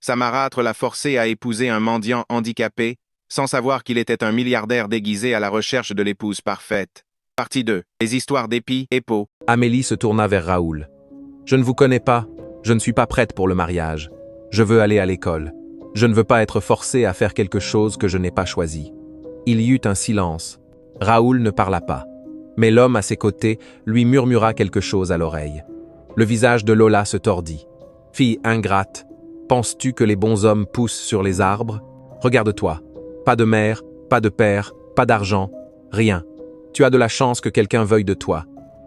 Sa marâtre l'a forcé à épouser un mendiant handicapé, sans savoir qu'il était un milliardaire déguisé à la recherche de l'épouse parfaite. Partie 2. Les histoires d'Épi et Po. Amélie se tourna vers Raoul. « Je ne vous connais pas, je ne suis pas prête pour le mariage. Je veux aller à l'école. Je ne veux pas être forcée à faire quelque chose que je n'ai pas choisi. » Il y eut un silence. Raoul ne parla pas. Mais l'homme à ses côtés lui murmura quelque chose à l'oreille. Le visage de Lola se tordit. « Fille ingrate, penses-tu que les bons hommes poussent sur les arbres? Regarde-toi. Pas de mère, pas de père, pas d'argent, rien. Tu as de la chance que quelqu'un veuille de toi.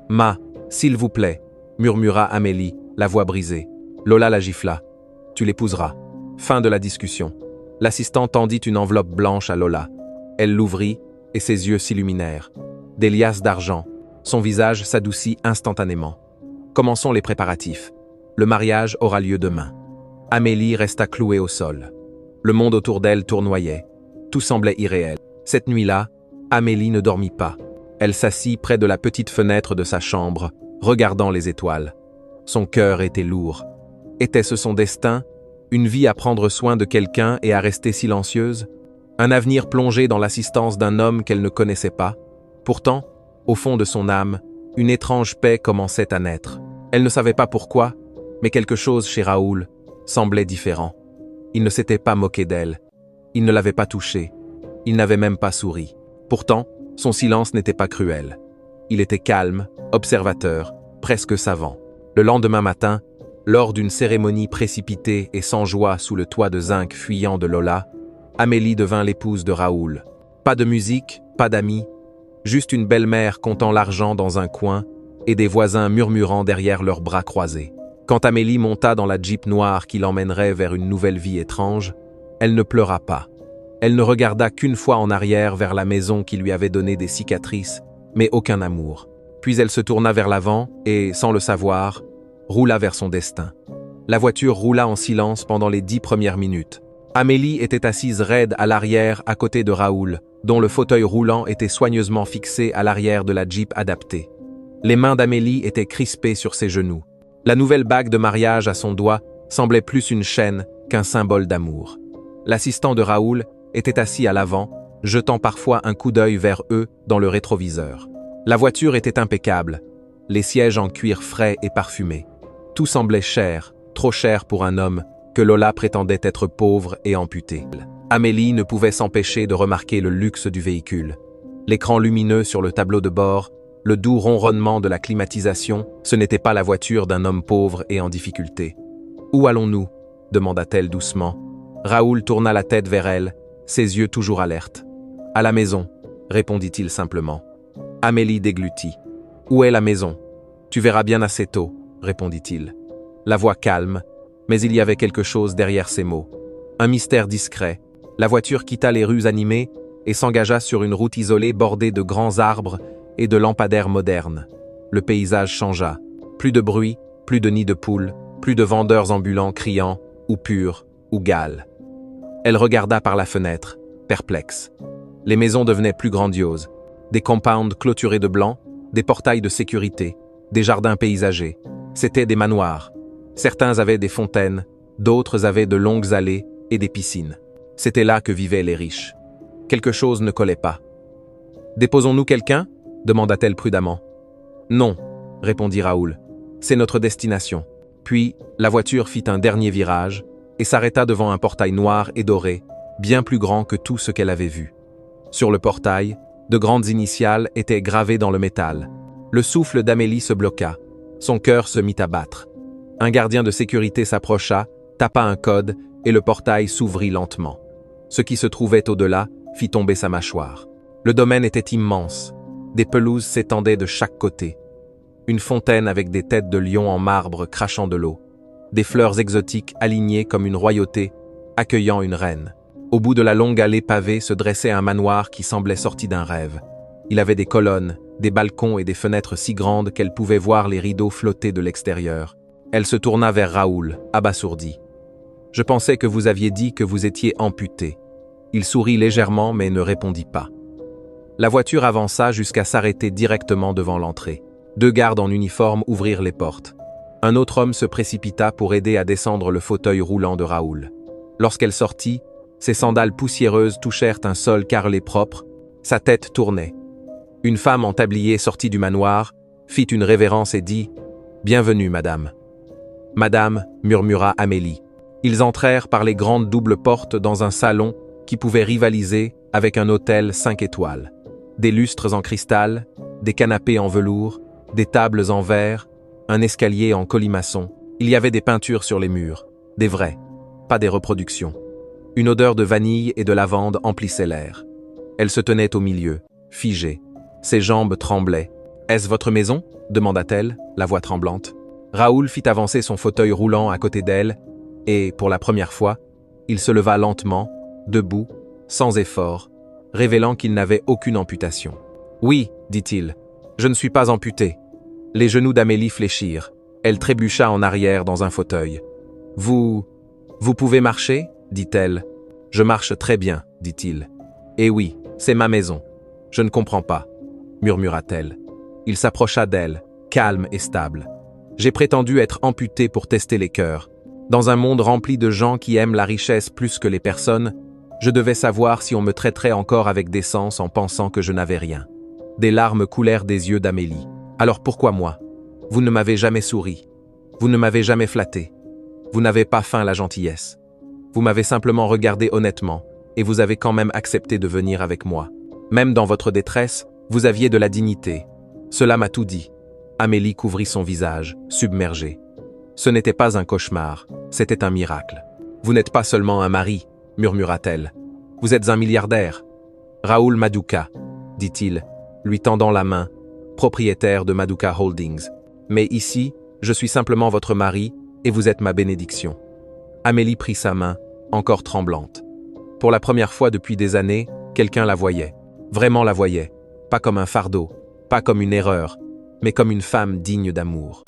Ma, s'il vous plaît, murmura Amélie, la voix brisée. Lola la gifla. Tu l'épouseras. Fin de la discussion. L'assistant tendit une enveloppe blanche à Lola. Elle l'ouvrit et ses yeux s'illuminèrent. Des liasses d'argent. Son visage s'adoucit instantanément. Commençons les préparatifs. Le mariage aura lieu demain. Amélie resta clouée au sol. Le monde autour d'elle tournoyait. Tout semblait irréel. Cette nuit-là, Amélie ne dormit pas. Elle s'assit près de la petite fenêtre de sa chambre, regardant les étoiles. Son cœur était lourd. Était-ce son destin? Une vie à prendre soin de quelqu'un et à rester silencieuse? Un avenir plongé dans l'assistance d'un homme qu'elle ne connaissait pas? Pourtant, au fond de son âme, une étrange paix commençait à naître. Elle ne savait pas pourquoi, mais quelque chose chez Raoul semblait différent. Il ne s'était pas moqué d'elle. Il ne l'avait pas touchée. Il n'avait même pas souri. Pourtant, son silence n'était pas cruel. Il était calme, observateur, presque savant. Le lendemain matin, lors d'une cérémonie précipitée et sans joie sous le toit de zinc fuyant de Lola, Amélie devint l'épouse de Raoul. Pas de musique, pas d'amis, juste une belle-mère comptant l'argent dans un coin et des voisins murmurant derrière leurs bras croisés. Quand Amélie monta dans la Jeep noire qui l'emmènerait vers une nouvelle vie étrange, elle ne pleura pas. Elle ne regarda qu'une fois en arrière vers la maison qui lui avait donné des cicatrices, mais aucun amour. Puis elle se tourna vers l'avant et, sans le savoir, roula vers son destin. La voiture roula en silence pendant les 10 premières minutes. Amélie était assise raide à l'arrière à côté de Raoul, dont le fauteuil roulant était soigneusement fixé à l'arrière de la Jeep adaptée. Les mains d'Amélie étaient crispées sur ses genoux. La nouvelle bague de mariage à son doigt semblait plus une chaîne qu'un symbole d'amour. L'assistant de Raoul était assis à l'avant, jetant parfois un coup d'œil vers eux dans le rétroviseur. La voiture était impeccable, les sièges en cuir frais et parfumés. Tout semblait cher, trop cher pour un homme que Lola prétendait être pauvre et amputé. Amélie ne pouvait s'empêcher de remarquer le luxe du véhicule. L'écran lumineux sur le tableau de bord, le doux ronronnement de la climatisation, ce n'était pas la voiture d'un homme pauvre et en difficulté. « Où allons-nous » demanda-t-elle doucement. Raoul tourna la tête vers elle, ses yeux toujours alertes. « À la maison » répondit-il simplement. Amélie déglutit. « Où est la maison ?»« Tu verras bien assez tôt » répondit-il. La voix calme, mais il y avait quelque chose derrière ces mots. Un mystère discret. La voiture quitta les rues animées et s'engagea sur une route isolée bordée de grands arbres et de lampadaires modernes. Le paysage changea. Plus de bruit, plus de nids de poules, plus de vendeurs ambulants criant « ou pur » ou « gale ». Elle regarda par la fenêtre, perplexe. Les maisons devenaient plus grandioses. Des compounds clôturés de blanc, des portails de sécurité, des jardins paysagers. C'étaient des manoirs. Certains avaient des fontaines, d'autres avaient de longues allées et des piscines. C'était là que vivaient les riches. Quelque chose ne collait pas. « Déposons-nous quelqu'un » demanda-t-elle prudemment. « Non » répondit Raoul. « C'est notre destination. » Puis, la voiture fit un dernier virage et s'arrêta devant un portail noir et doré, bien plus grand que tout ce qu'elle avait vu. Sur le portail, de grandes initiales étaient gravées dans le métal. Le souffle d'Amélie se bloqua. Son cœur se mit à battre. Un gardien de sécurité s'approcha, tapa un code et le portail s'ouvrit lentement. Ce qui se trouvait au-delà fit tomber sa mâchoire. Le domaine était immense. Des pelouses s'étendaient de chaque côté. Une fontaine avec des têtes de lions en marbre crachant de l'eau. Des fleurs exotiques alignées comme une royauté, accueillant une reine. Au bout de la longue allée pavée se dressait un manoir qui semblait sorti d'un rêve. Il avait des colonnes, des balcons et des fenêtres si grandes qu'elle pouvait voir les rideaux flotter de l'extérieur. Elle se tourna vers Raoul, abasourdi. « Je pensais que vous aviez dit que vous étiez amputé. » Il sourit légèrement mais ne répondit pas. La voiture avança jusqu'à s'arrêter directement devant l'entrée. 2 gardes en uniforme ouvrirent les portes. Un autre homme se précipita pour aider à descendre le fauteuil roulant de Raoul. Lorsqu'elle sortit, ses sandales poussiéreuses touchèrent un sol carrelé propre, sa tête tournait. Une femme en tablier sortit du manoir, fit une révérence et dit « Bienvenue, madame ». « Madame », murmura Amélie. Ils entrèrent par les grandes doubles portes dans un salon qui pouvait rivaliser avec un hôtel 5 étoiles. Des lustres en cristal, des canapés en velours, des tables en verre, un escalier en colimaçon. Il y avait des peintures sur les murs, des vraies, pas des reproductions. Une odeur de vanille et de lavande emplissait l'air. Elle se tenait au milieu, figée. Ses jambes tremblaient. « Est-ce votre maison ?» demanda-t-elle, la voix tremblante. Raoul fit avancer son fauteuil roulant à côté d'elle, et, pour la première fois, il se leva lentement, debout, sans effort, révélant qu'il n'avait aucune amputation. « Oui, dit-il, je ne suis pas amputé. » Les genoux d'Amélie fléchirent. Elle trébucha en arrière dans un fauteuil. « Vous pouvez marcher ?» dit-elle. « Je marche très bien, dit-il. »« Eh oui, c'est ma maison. Je ne comprends pas, » murmura-t-elle. Il s'approcha d'elle, calme et stable. « J'ai prétendu être amputé pour tester les cœurs. Dans un monde rempli de gens qui aiment la richesse plus que les personnes, je devais savoir si on me traiterait encore avec décence en pensant que je n'avais rien. » Des larmes coulèrent des yeux d'Amélie. « Alors pourquoi moi? Vous ne m'avez jamais souri. Vous ne m'avez jamais flatté. Vous n'avez pas feint la gentillesse. Vous m'avez simplement regardé honnêtement, et vous avez quand même accepté de venir avec moi. Même dans votre détresse, vous aviez de la dignité. Cela m'a tout dit. » Amélie couvrit son visage, submergée. Ce n'était pas un cauchemar, c'était un miracle. « Vous n'êtes pas seulement un mari, » murmura-t-elle. « Vous êtes un milliardaire. Raoul Maduka, » dit-il, lui tendant la main, propriétaire de Maduka Holdings. « Mais ici, je suis simplement votre mari et vous êtes ma bénédiction. » Amélie prit sa main, encore tremblante. Pour la première fois depuis des années, quelqu'un la voyait. Vraiment la voyait. Pas comme un fardeau, pas comme une erreur, mais comme une femme digne d'amour.